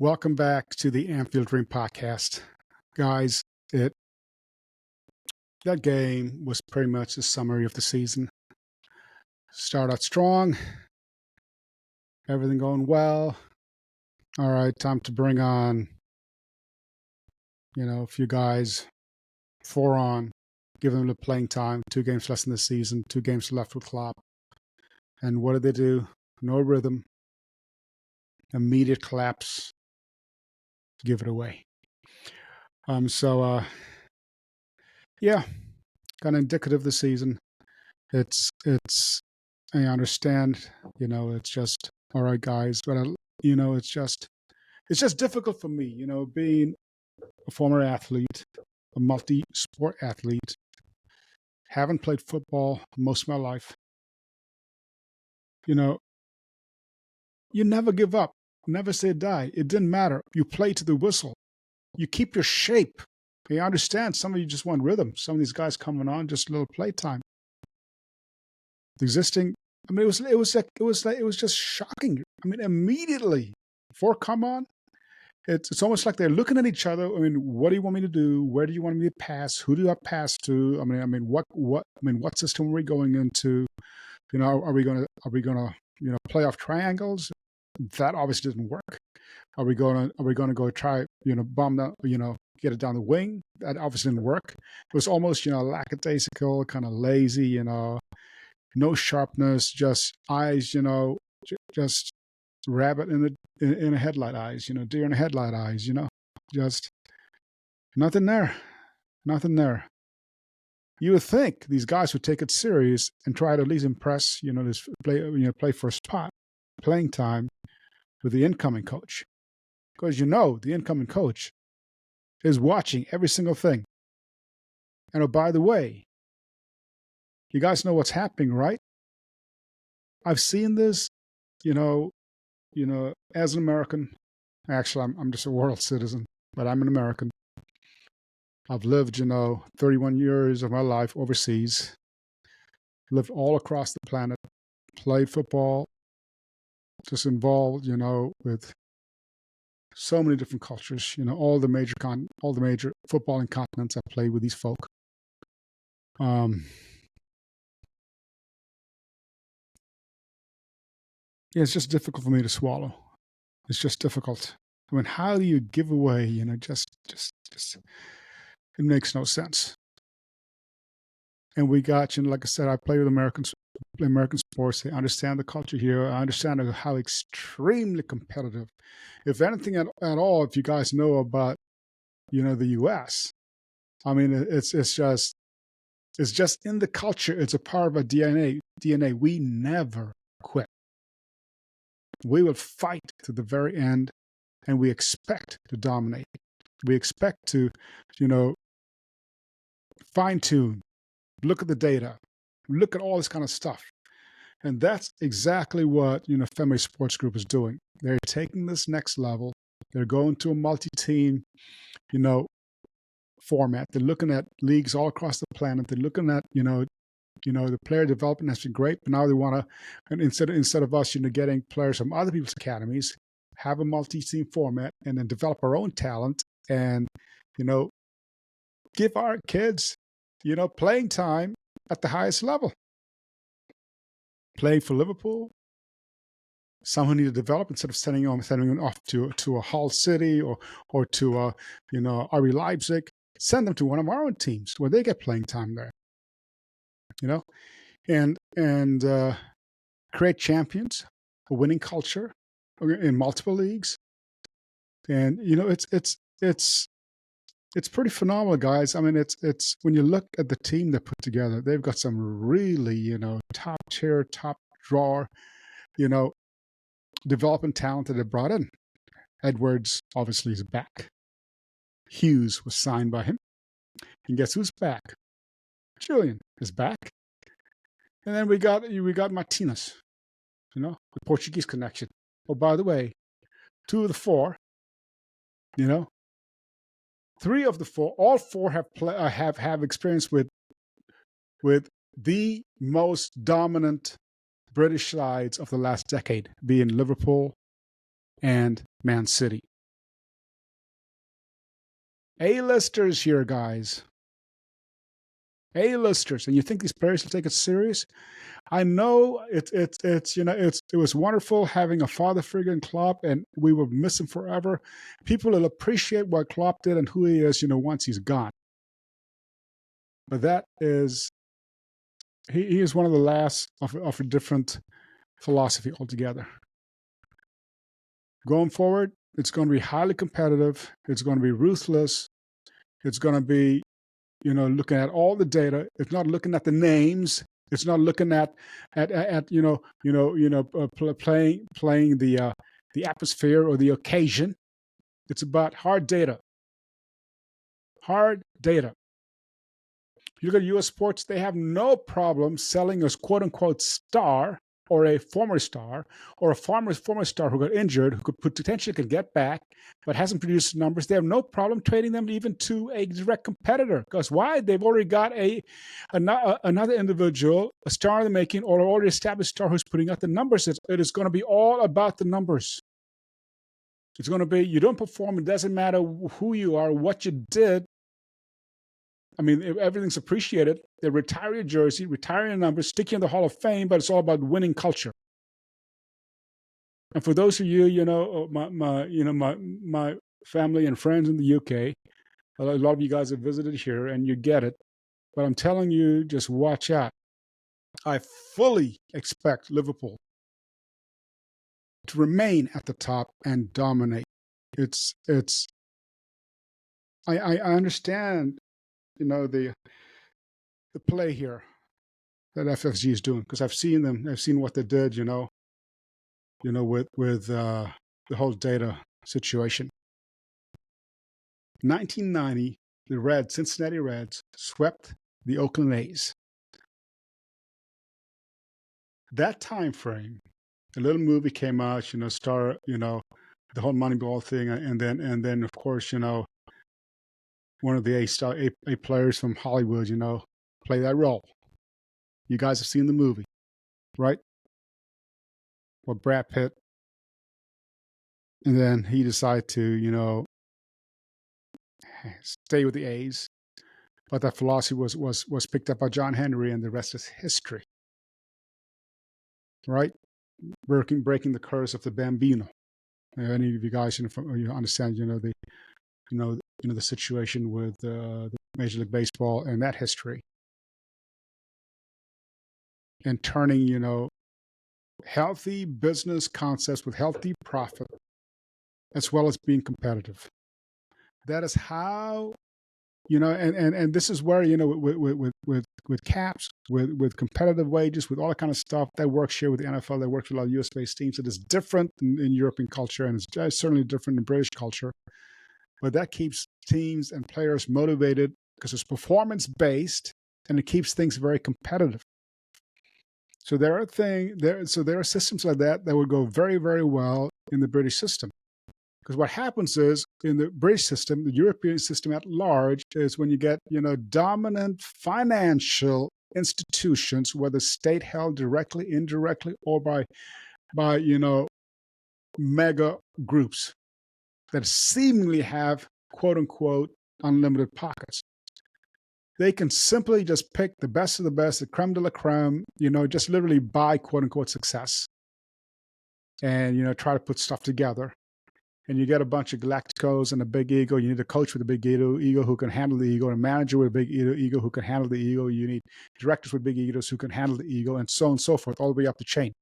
Welcome back to the Anfield Dream podcast. Guys, that game was pretty much the summary of the season. Start out strong, everything going well. All right, time to bring on, a few guys, 4 on, give them the playing time, 2 games less in the season, 2 games left with Klopp. And what did they do? No rhythm, immediate collapse, give it away. Yeah, kind of indicative of the season. It's I understand, it's just all right, guys, but it's just difficult for me, being a former athlete, a multi-sport athlete, haven't played football most of my life. You never give up, never say die. It didn't matter. You play to the whistle. You keep your shape. I understand some of you just want rhythm. Some of these guys coming on just a little playtime. Existing, it was just shocking. Immediately before come on, it's almost like they're looking at each other. What do you want me to do? Where do you want me to pass? Who do I pass to? What system are we going into? Are we gonna play off triangles? That obviously didn't work. Are we gonna go try bomb down, get it down the wing? That obviously didn't work. It was almost lackadaisical, kind of lazy, no sharpness, just eyes, just rabbit in a headlight eyes, deer in a headlight eyes, just nothing there. You would think these guys would take it serious and try to at least impress, this play for a spot, playing time with the incoming coach. Because the incoming coach is watching every single thing. And oh, by the way, you guys know what's happening, right? I've seen this, as an American. Actually, I'm just a world citizen, but I'm an American. I've lived, 31 years of my life overseas, lived all across the planet, played football, just involved, with so many different cultures, all the major footballing continents. I played with these folk. It's just difficult for me to swallow. It's just difficult. How do you give away, just it makes no sense. And we got, like I said, I play with American sports. I understand the culture here. I understand how extremely competitive. If anything at all, if you guys know about, the U.S., it's just in the culture. It's a part of our DNA. We never quit. We will fight to the very end, and we expect to dominate. We expect to, fine-tune, look at the data, look at all this kind of stuff. And that's exactly what, Fenway Sports Group is doing. They're taking this next level. They're going to a multi-team, format. They're looking at leagues all across the planet. They're looking at, the player development has been great, but now they want to, and instead of us, getting players from other people's academies, have a multi-team format and then develop our own talent and, give our kids, playing time at the highest level. Playing for Liverpool, someone who need to develop instead of sending them off to a Hull City or to RB Leipzig, send them to one of our own teams where they get playing time there. And create champions, a winning culture in multiple leagues. And, it's pretty phenomenal, guys. It's when you look at the team they put together, they've got some really, top tier, top drawer, development talent that they brought in. Edwards obviously is back. Hughes was signed by him. And guess who's back? Julian is back. And then we got Martinez, the Portuguese connection. Oh, by the way, 2 of the 4, 3 of the 4, all 4 have experience with the most dominant British sides of the last decade, being Liverpool and Man City. A-listers here, guys. A-listers, and you think these players will take it serious? I know it was wonderful having a father figure in Klopp, and we will miss him forever. People will appreciate what Klopp did and who he is, once he's gone. But that is, he is one of the last of a different philosophy altogether. Going forward, it's going to be highly competitive. It's going to be ruthless. It's going to be, looking at all the data. It's not looking at the names. It's not looking at playing the atmosphere or the occasion. It's about hard data. Hard data. You look at U.S. sports; they have no problem selling a quote unquote star or a former star or a former star who got injured, who could potentially could get back, but hasn't produced numbers. They have no problem trading them even to a direct competitor. Because why? They've already got another individual, a star in the making, or an already established star who's putting out the numbers. It is going to be all about the numbers. It's going to be, you don't perform, it doesn't matter who you are, what you did. I mean, everything's appreciated. They retire your jersey, retire your numbers, stick you in the Hall of Fame, but it's all about winning culture. And for those of you, my family and friends in the UK, a lot of you guys have visited here, and you get it. But I'm telling you, just watch out. I fully expect Liverpool to remain at the top and dominate. I understand, the play here that FFG is doing, because I've seen them. I've seen what they did, with the whole data situation. 1990, the Cincinnati Reds swept the Oakland A's. That time frame, a little movie came out, the whole Moneyball thing, and then of course, one of the A players from Hollywood, play that role. You guys have seen the movie, right? Well, Brad Pitt, and then he decided to, stay with the A's, but that philosophy was picked up by John Henry, and the rest is history, right? Breaking the curse of the Bambino. Any of you guys, you understand, the situation with the Major League Baseball and that history, and turning, healthy business concepts with healthy profit, as well as being competitive. That is how, and this is where, with caps, with competitive wages, with all that kind of stuff, that works here with the NFL, that works with a lot of US-based teams. It is different in European culture, and it's certainly different in British culture. But that keeps teams and players motivated because it's performance-based, and it keeps things very competitive. So there are systems like that would go very, very well in the British system. Because what happens is, in the British system, the European system at large, is when you get, dominant financial institutions, whether state held directly, indirectly, or by mega groups that seemingly have, quote unquote, unlimited pockets. They can simply just pick the best of the best, the creme de la creme, just literally buy, quote unquote, success, and, try to put stuff together. And you get a bunch of galacticos and a big ego. You need a coach with a big ego who can handle the ego, and a manager with a big ego who can handle the ego. You need directors with big egos who can handle the ego, and so on and so forth, all the way up the chain.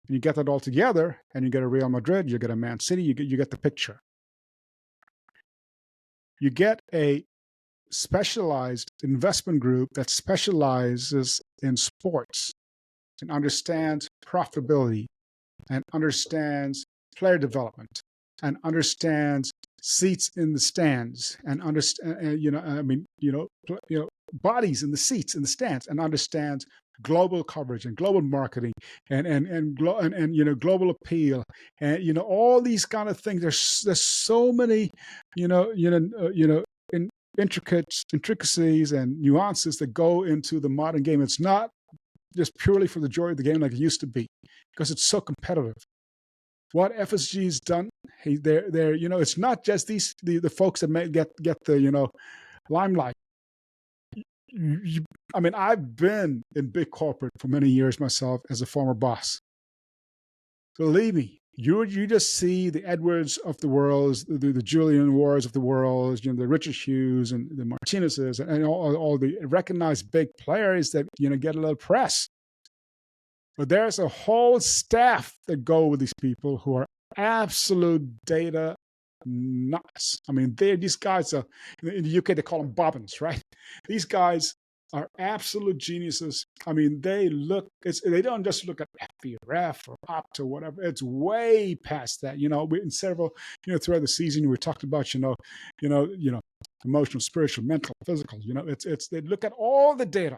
And you get that all together, and you get a Real Madrid, you get a Man City, you get the picture. You get a specialized investment group that specializes in sports and understands profitability and understands player development and understands seats in the stands and bodies in the seats in the stands, and understands global coverage and global marketing and global appeal, and all these kind of things. There's so many intricacies and nuances that go into the modern game. It's not just purely for the joy of the game like it used to be, because it's so competitive. What FSG's done They're it's not just the folks that get the limelight. I've been in big corporate for many years myself as a former boss. Believe me, you just see the Edwards of the world, the Julian Wards of the world, the Richard Hughes and the Martinezes, and all the recognized big players that get a little press. But there's a whole staff that go with these people who are absolute data nuts. These guys are, in the UK they call them bobbins, right? These guys are absolute geniuses. They don't just look at FBRF or Opt or whatever. It's way past that. In several, throughout the season we talked about, emotional, spiritual, mental, physical. They look at all the data.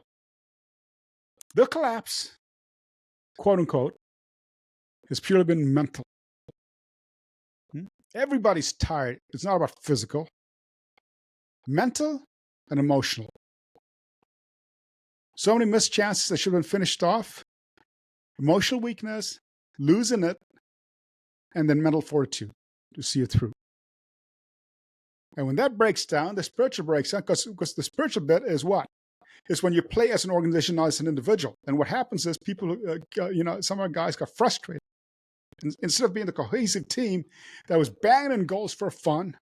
The collapse, quote unquote, has purely been mental. Everybody's tired. It's not about physical, mental, and emotional. So many missed chances that should have been finished off, emotional weakness, losing it, and then mental fortitude to see it through. And when that breaks down, the spiritual breaks down, because the spiritual bit is what? It's when you play as an organization, not as an individual. And what happens is people, some of our guys got frustrated. Instead of being the cohesive team that was banging in goals for fun,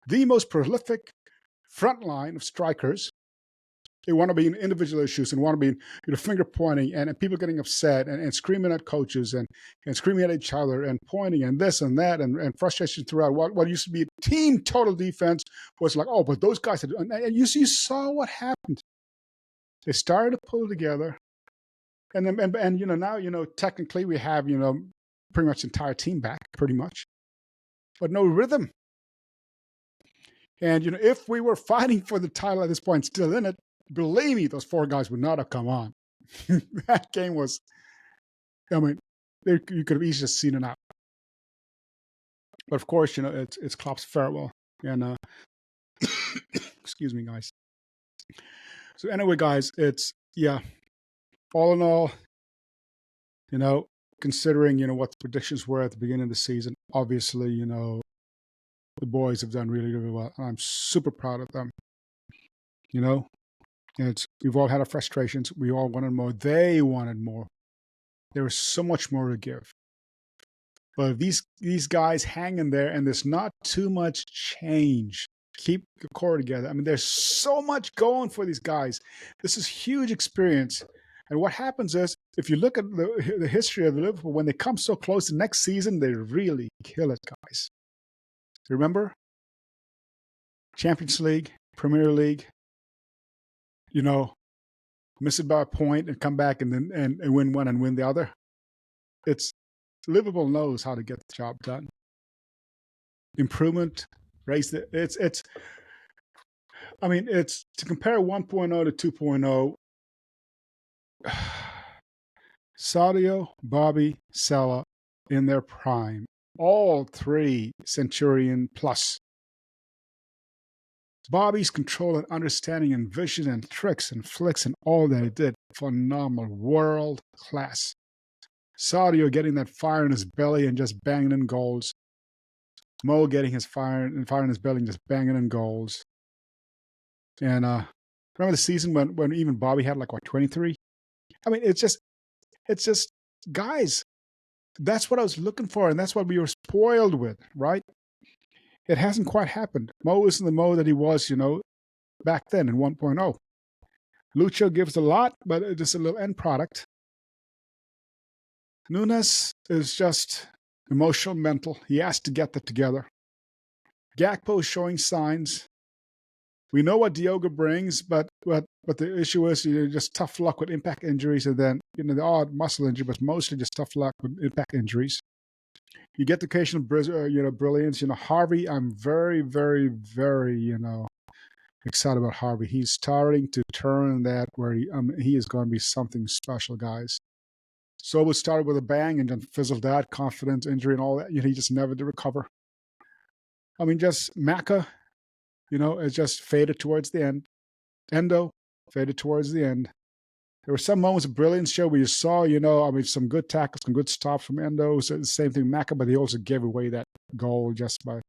the most prolific front line of strikers, they want to be in individual issues and want to be finger pointing and people getting upset and screaming at coaches and screaming at each other and pointing and this and that and frustration throughout. What used to be a team total defense was like, oh, but those guys, and you saw what happened. They started to pull together, and now technically we have pretty much the entire team back, pretty much, but no rhythm. And if we were fighting for the title at this point, still in it, believe me, those four guys would not have come on. That game was, you could have easily seen it out. But of course, it's Klopp's farewell, and excuse me, guys. So anyway, guys, it's all in all, considering what the predictions were at the beginning of the season, obviously, the boys have done really, really well. I'm super proud of them. We've all had our frustrations. We all wanted more. They wanted more. There was so much more to give. But these guys hang in there, and there's not too much change. Keep the core together. There's so much going for these guys. This is huge experience. And what happens is, if you look at the history of Liverpool, when they come so close to next season, they really kill it, guys. Remember? Champions League, Premier League, miss it by a point and come back and then and win one and win the other. Liverpool knows how to get the job done. Improvement, raise it's to compare 1.0 to 2.0. Sadio, Bobby, Salah in their prime, all three Centurion plus. Bobby's control and understanding and vision and tricks and flicks and all that he did, phenomenal, world class. Sadio getting that fire in his belly and just banging in goals. Mo getting his fire in his belly and just banging in goals. And remember the season when even Bobby had 23? It's just, guys, that's what I was looking for, and that's what we were spoiled with, right? It hasn't quite happened. Mo isn't the Mo that he was, back then in 1.0. Lucho gives a lot, but it's just a little end product. Nunes is just emotional, mental. He has to get that together. Gakpo is showing signs. We know what Diogo brings, but the issue is just tough luck with impact injuries, and then the odd muscle injury, but mostly just tough luck with impact injuries. You get the occasional brilliance. Harvey, I'm very, very, very, excited about Harvey. He's starting to turn that where he is going to be something special, guys. So it started with a bang and then fizzled out, confidence, injury, and all that. He just never did recover. Just Maka, it just faded towards the end. Endo faded towards the end. There were some moments of brilliance show where you saw, some good tackles, some good stops from Endo. So the same thing, Maka, but he also gave away that goal just by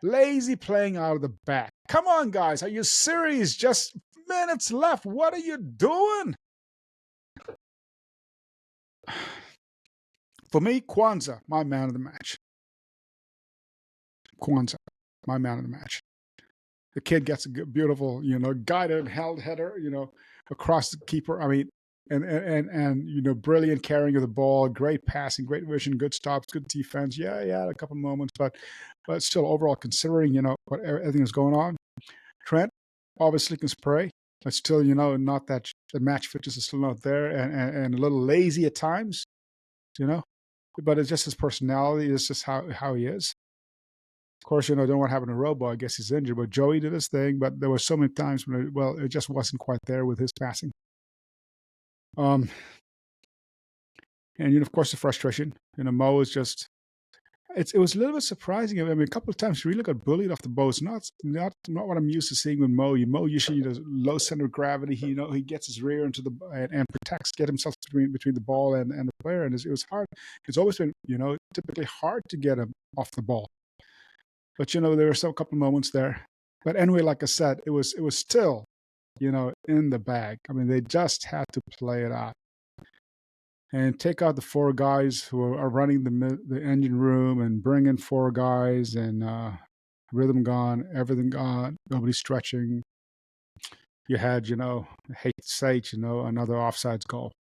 lazy playing out of the back. Come on, guys. Are you serious? Just minutes left. What are you doing? For me, Kwanzaa, my man of the match. Kwanzaa, my man of the match. The kid gets a beautiful, guided held header, across the keeper. I mean, and brilliant carrying of the ball, great passing, great vision, good stops, good defense. Yeah, a couple of moments, but still overall, considering what everything is going on, Trent obviously can spray, but still not that the match fitness is still not there, and a little lazy at times, but it's just his personality. It's just how he is. Of course, don't know what happened to Robo. I guess he's injured, but Joey did his thing. But there were so many times when it just wasn't quite there with his passing. And of course the frustration. Mo is just. It was a little bit surprising. I mean, a couple of times he really got bullied off the ball. It's not what I'm used to seeing with Mo. Mo usually does low center of gravity. He gets his rear into the and get himself between the ball and the player. And it was hard. It's always been typically hard to get him off the ball. But there were a couple of moments there. But anyway, like I said, it was still, in the bag. I mean, they just had to play it out and take out the four guys who are running the engine room and bring in four guys and rhythm gone, everything gone, nobody stretching. You had, I hate to say it, another offsides goal.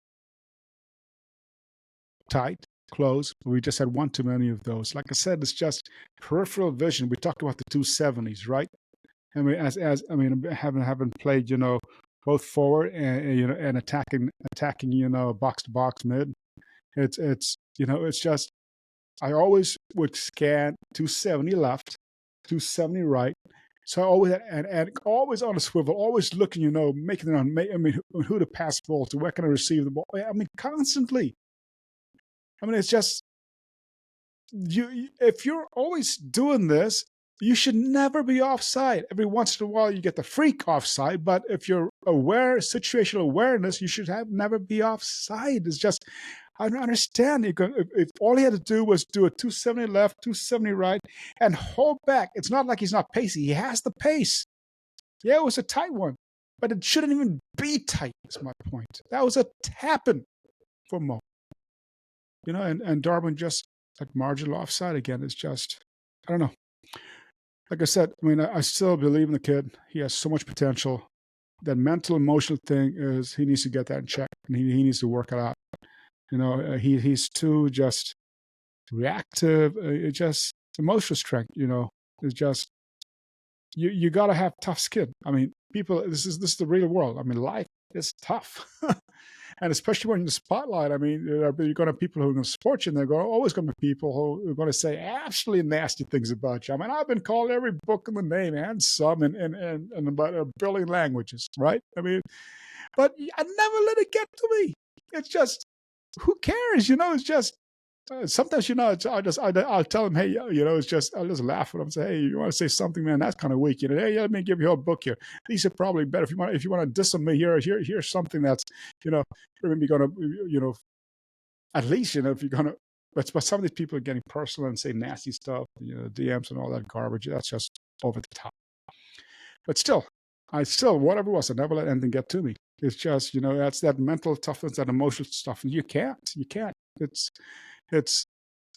Tight. Close. We just had one too many of those. Like I said, it's just peripheral vision. We talked about the 270s, right? I mean, having played, both forward and attacking, box to box mid. It's just I always would scan 270 left, 270 right. So I always and always on a swivel, always looking, making it on. I mean, who to pass the ball to, where can I receive the ball? I mean, constantly. I mean, it's just if you're always doing this, you should never be offside. Every once in a while, you get the freak offside, but if you're aware, situational awareness, you should never be offside. It's just, I don't understand. If all he had to do was do a 270 left, 270 right, and hold back. It's not like he's not pacey. He has the pace. Yeah, it was a tight one, but it shouldn't even be tight, is my point. That was a tap-in for Mo. And Darwin just like marginal offside again. It's just, I don't know. Like I said, I mean, I still believe in the kid. He has so much potential. That mental, emotional thing is he needs to get that in check, and he needs to work it out. He's too just reactive. It just emotional strength. It's just you got to have tough skin. I mean, people. This is the real world. I mean, life is tough. And especially when in the spotlight, I mean, you're going to have people who are going to support you, and they're always going to be people who are going to say absolutely nasty things about you. I mean, I've been called every book in the name and some in about a billion languages, right? I mean, but I never let it get to me. It's just, who cares? It's just, sometimes, I'll tell him, hey, it's just, I'll just laugh at him and say, hey, you want to say something, man, that's kind of weak. Hey, let me give you a book here. These are probably better. If you want to diss on me, here's something that's, maybe going to, at least, if you're going to, but some of these people are getting personal and say nasty stuff, DMs and all that garbage. That's just over the top. But still, whatever it was, I never let anything get to me. It's just, that's that mental toughness, that emotional stuff. You can't. It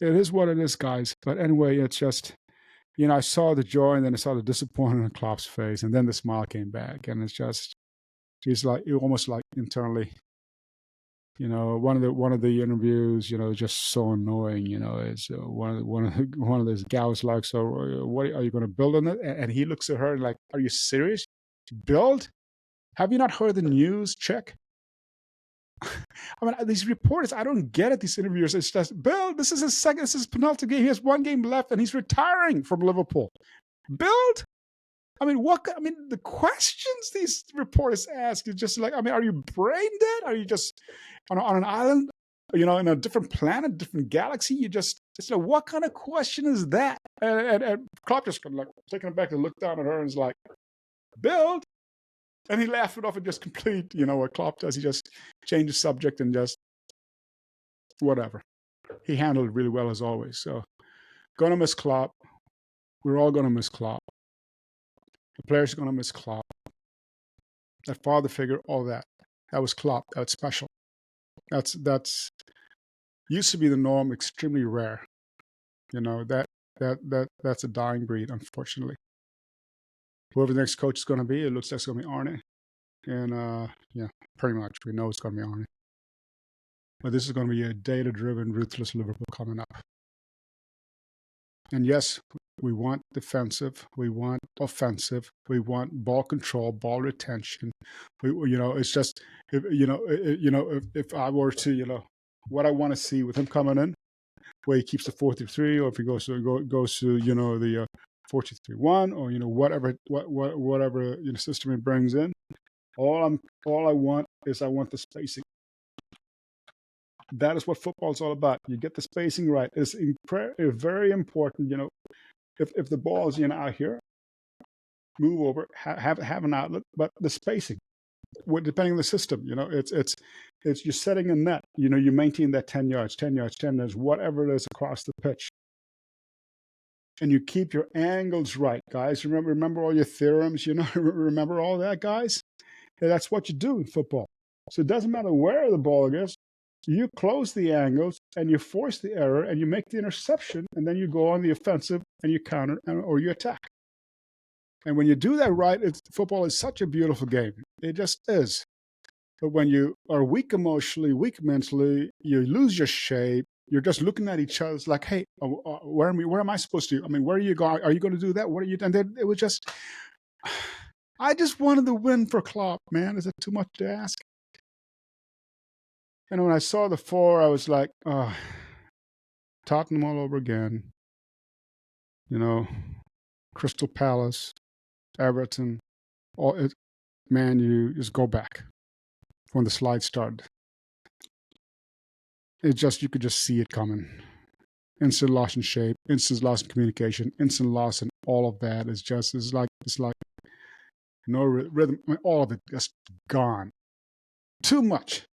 is what it is, guys. But anyway, it's just, I saw the joy, and then I saw the disappointment on Klopp's face, and then the smile came back, and it's just, he's like, almost like internally, one of the interviews, just so annoying, is one of those gals like, so what are you going to build on it? And he looks at her like, are you serious? Build? Have you not heard the news? Check. I mean, these reporters, I don't get it. These interviewers, it's just, Bill, this is his penultimate game. He has one game left, and he's retiring from Liverpool. Build? I mean, the questions these reporters ask is just like, I mean, are you brain dead? Are you just on an island, in a different planet, different galaxy? It's like, what kind of question is that? And Klopp just kind of like taking it back and look down at her and is like, build? And he laughed it off and just complete, what Klopp does. He just changed the subject and just whatever. He handled it really well as always. So Gonna miss Klopp. We're all gonna miss Klopp. The players are gonna miss Klopp. That father figure, all that. That was Klopp. That's special. That's used to be the norm, extremely rare. That's a dying breed, unfortunately. Whoever the next coach is going to be, it looks like it's going to be Arne. And yeah, pretty much we know it's going to be Arne. But this is going to be a data-driven, ruthless Liverpool coming up. And yes, we want defensive, we want offensive, we want ball control, ball retention. It's just if I were to what I want to see with him coming in, where he keeps the 4-3, or if he goes to the 4-2-3-1, or whatever system he brings in. All I want is the spacing. That is what football is all about. You get the spacing right. It's very important. If the ball is out here, move over, have an outlet, but the spacing, depending on the system, it's you're setting a net. You maintain that 10 yards, 10 yards, 10 yards, whatever it is across the pitch. And you keep your angles right, guys. Remember all your theorems, remember all that, guys? Yeah, that's what you do in football. So it doesn't matter where the ball is. You close the angles and you force the error and you make the interception, and then you go on the offensive and you counter or you attack. And when you do that right, football is such a beautiful game. It just is. But when you are weak emotionally, weak mentally, you lose your shape. You're just looking at each other. It's like, hey, where am I supposed to? I mean, where are you going? Are you going to do that? What are you? And then it was just, I just wanted the win for Klopp, man. Is it too much to ask? And when I saw the 4, I was like, Tottenham all over again. Crystal Palace, Everton, Man U, just go back when the slide started. You could just see it coming. Instant loss in shape, instant loss in communication, instant loss in all of that. It's like no rhythm. I mean, all of it just gone. Too much.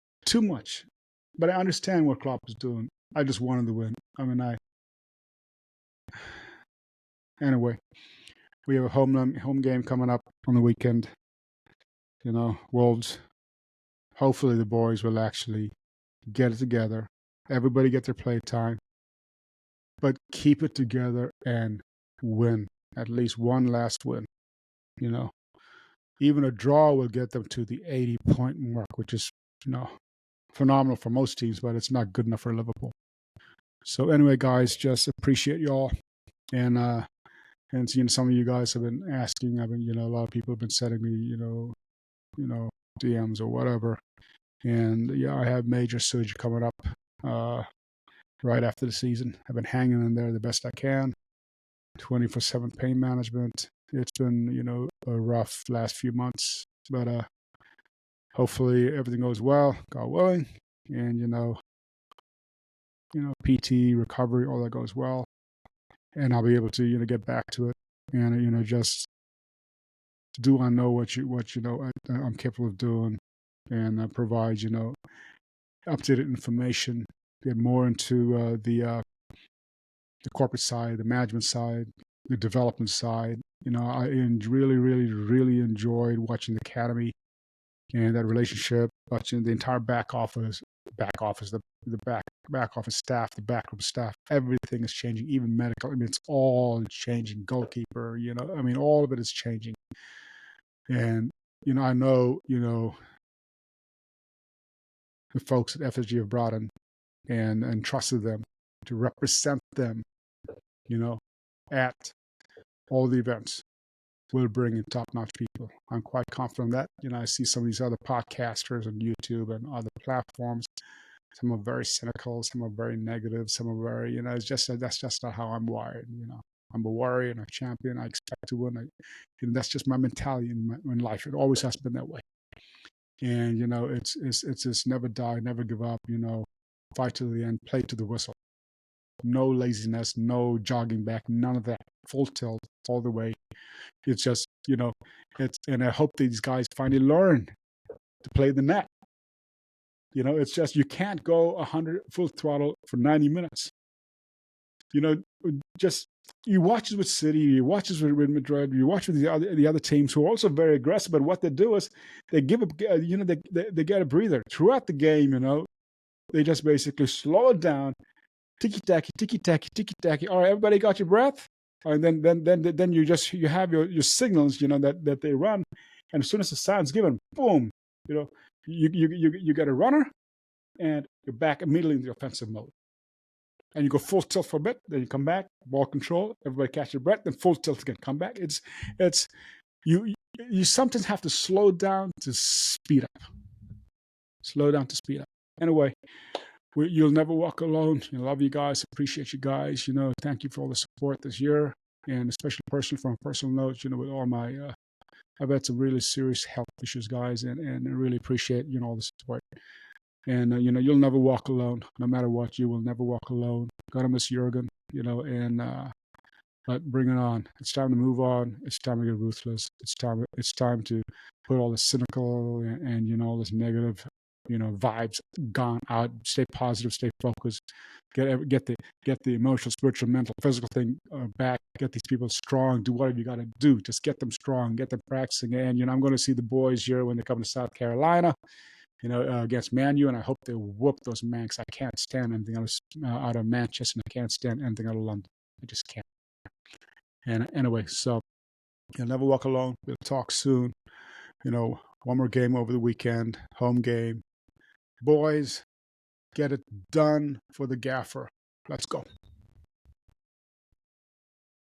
But I understand what Klopp is doing. I just wanted to win. Anyway, we have a home game coming up on the weekend. Wolves. Hopefully the boys will actually get it together. Everybody get their play time. But keep it together and win. At least one last win. Even a draw will get them to the 80-point mark, which is, phenomenal for most teams, but it's not good enough for Liverpool. So anyway, guys, just appreciate y'all. And some of you guys have been asking. A lot of people have been sending me, DMs or whatever. And yeah, I have major surgery coming up right after the season. I've been hanging in there the best I can. 24/7 pain management. It's been, a rough last few months, but hopefully everything goes well, God willing, and PT recovery, all that goes well, and I'll be able to get back to it, and just do I know what I'm capable of doing, and provide updated information, get more into the corporate side, the management side, the development side. I really, really, really enjoyed watching the academy and that relationship, watching the entire back office, the back office staff, the backroom staff. Everything is changing, even medical. It's all changing. Goalkeeper, all of it is changing. And I know the folks at FSG have brought in and trusted them to represent them, at all the events. Will bring in top-notch people. I'm quite confident that. I see some of these other podcasters on YouTube and other platforms. Some are very cynical, some are very negative, some are very, it's just that's just not how I'm wired. I'm a warrior and a champion. I expect to win. That's just my mentality in life. It always has been that way. And it's just never die, never give up. Fight to the end, play to the whistle. No laziness, no jogging back, none of that. Full tilt all the way. It's just, and I hope these guys finally learn to play the net. It's just, you can't go 100 full throttle for 90 minutes. just you watch it with City, you watch it with Real Madrid, you watch with the other teams who are also very aggressive. But what they do is they give they get a breather throughout the game. They just basically slow it down, ticky tacky, ticky tacky, ticky tacky. All right, everybody got your breath, and then you have your signals, that they run, and as soon as the sign's given, boom, you get a runner, and you're back immediately in the offensive mode. And you go full tilt for a bit, then you come back, ball control, everybody catch your breath, then full tilt again, come back. It's you sometimes have to slow down to speed up. Slow down to speed up. Anyway, you'll never walk alone. I love you guys, appreciate you guys. Thank you for all the support this year, and especially from a personal note. With all my, I've had some really serious health issues, guys, and I really appreciate all the support. And you'll never walk alone. No matter what, you will never walk alone. Gotta miss Jurgen, but bring it on. It's time to move on. It's time to get ruthless. It's time to put all the cynical and all this negative vibes gone out. Stay positive. Stay focused. Get the emotional, spiritual, mental, physical thing back. Get these people strong. Do whatever you got to do. Just get them strong. Get them practicing. And I'm going to see the boys here when they come to South Carolina. Against Man U, and I hope they whoop those Mancs. I can't stand anything else out of Manchester, and I can't stand anything out of London. I just can't. And anyway, so you'll never walk alone. We'll talk soon. One more game over the weekend, home game. Boys, get it done for the gaffer. Let's go.